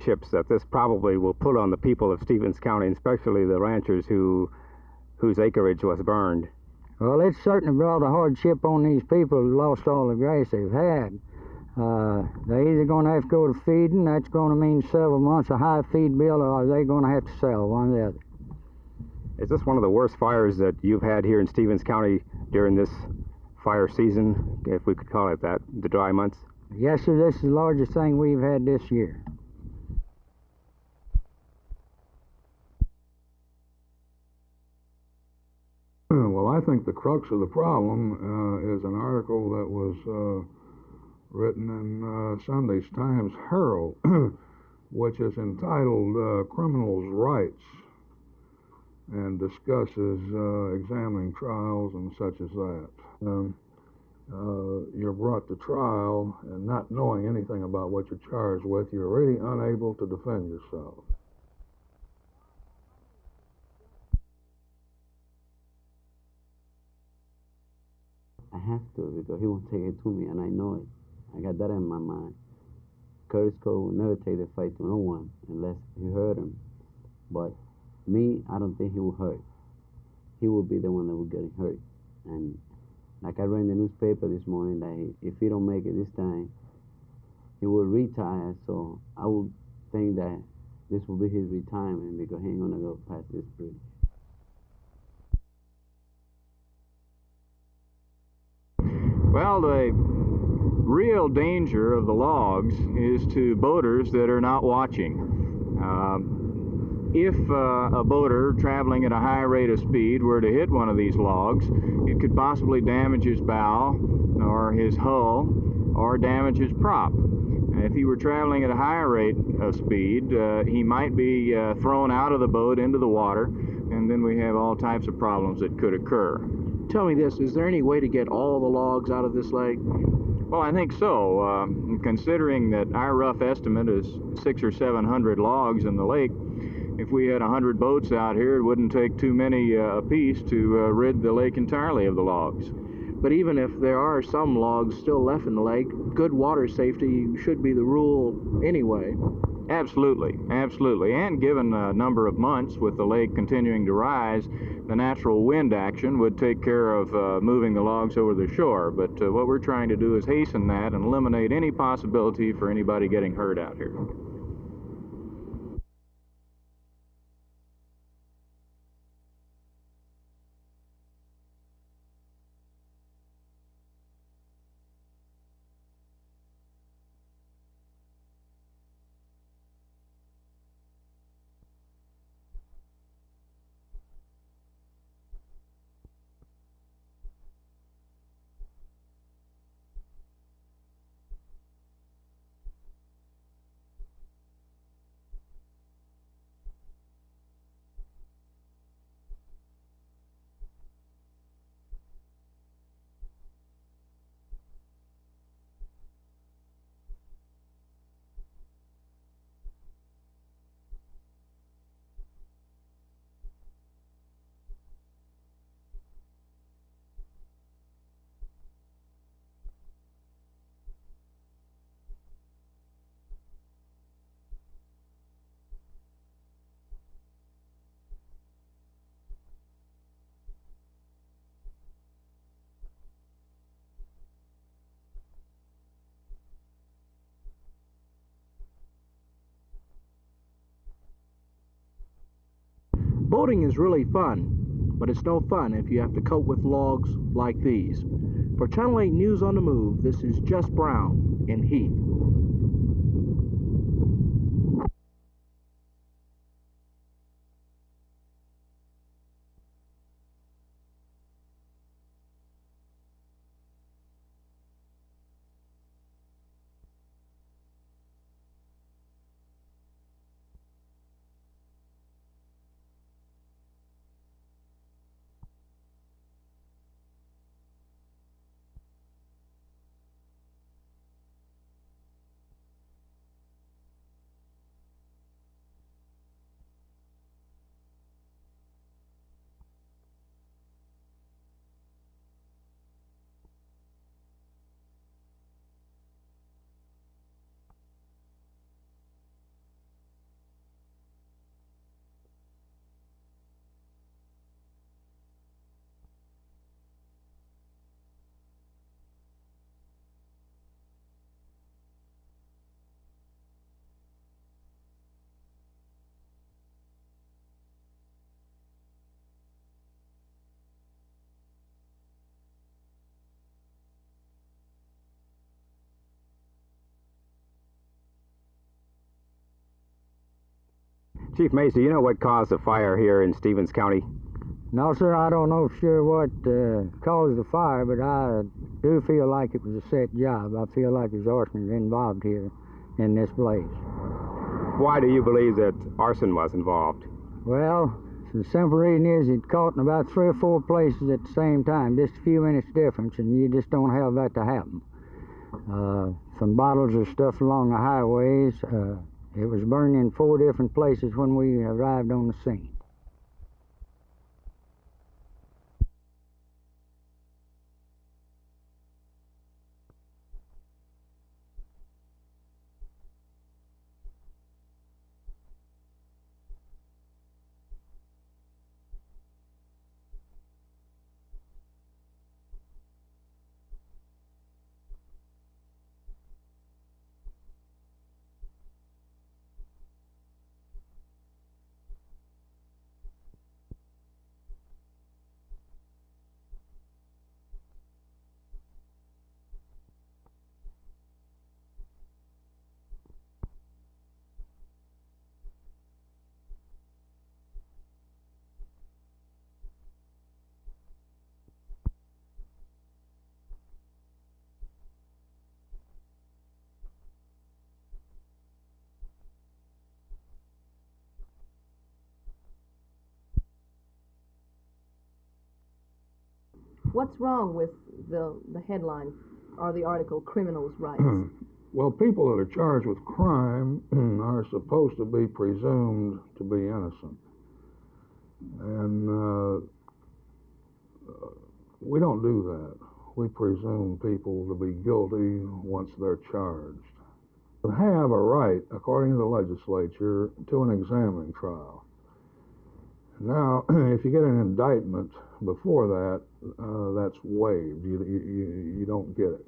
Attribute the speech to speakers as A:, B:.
A: Ships that this probably will put on the people of Stevens County, especially the ranchers whose acreage was burned.
B: Well, it's certainly brought a hardship on these people who lost all the grass they've had. They're either going to have to go to feeding, that's going to mean several months of high feed bill, or they're going to have to sell, one or the other.
A: Is this one of the worst fires that you've had here in Stevens County during this fire season, if we could call it that, the dry months?
B: Yes, sir, this is the largest thing we've had this year.
C: Well, I think the crux of the problem is an article that was written in Sunday's Times Herald, which is entitled Criminals' Rights, and discusses examining trials and such as that. You're brought to trial, and not knowing anything about what you're charged with, you're really unable to defend yourself.
D: I have to, because he won't take it to me, and I know it. I got that in my mind. Curtis Cole will never take the fight to no one unless he hurt him. But me, I don't think he will hurt. He will be the one that will get hurt. And like I read in the newspaper this morning, that if he don't make it this time, he will retire. So I would think that this will be his retirement, because he ain't gonna go past this bridge.
E: Well, the real danger of the logs is to boaters that are not watching. If a boater traveling at a high rate of speed were to hit one of these logs, it could possibly damage his bow or his hull or damage his prop. If he were traveling at a higher rate of speed, he might be thrown out of the boat into the water, and then we have all types of problems that could occur.
F: Tell me this, is there any way to get all the logs out of this lake?
E: Well, I think so. Considering that our rough estimate is 600 or 700 logs in the lake, if we had 100 boats out here, it wouldn't take too many apiece to rid the lake entirely of the logs.
F: But even if there are some logs still left in the lake, good water safety should be the rule anyway.
E: Absolutely, absolutely. And given a number of months with the lake continuing to rise, the natural wind action would take care of moving the logs over the shore. But what we're trying to do is hasten that and eliminate any possibility for anybody getting hurt out here.
F: Boating is really fun, but it's no fun if you have to cope with logs like these. For Channel 8 News on the Move, this is Jess Brown in Heath.
A: Chief Mace, do you know what caused the fire here in Stevens County?
B: No, sir, I don't know for sure what caused the fire, but I do feel like it was a set job. I feel like there's arson involved here in this blaze.
A: Why do you believe that arson was involved?
B: Well, the simple reason is it caught in about 3 or 4 places at the same time, just a few minutes difference, and you just don't have that to happen. From bottles of stuff along the highways, it was burning in 4 different places when we arrived on the scene.
G: What's wrong with the headline or the article, Criminals' Rights?
C: Well, people that are charged with crime are supposed to be presumed to be innocent. And we don't do that. We presume people to be guilty once they're charged. They have a right, according to the legislature, to an examining trial. Now, if you get an indictment before that, that's waived. You don't get it.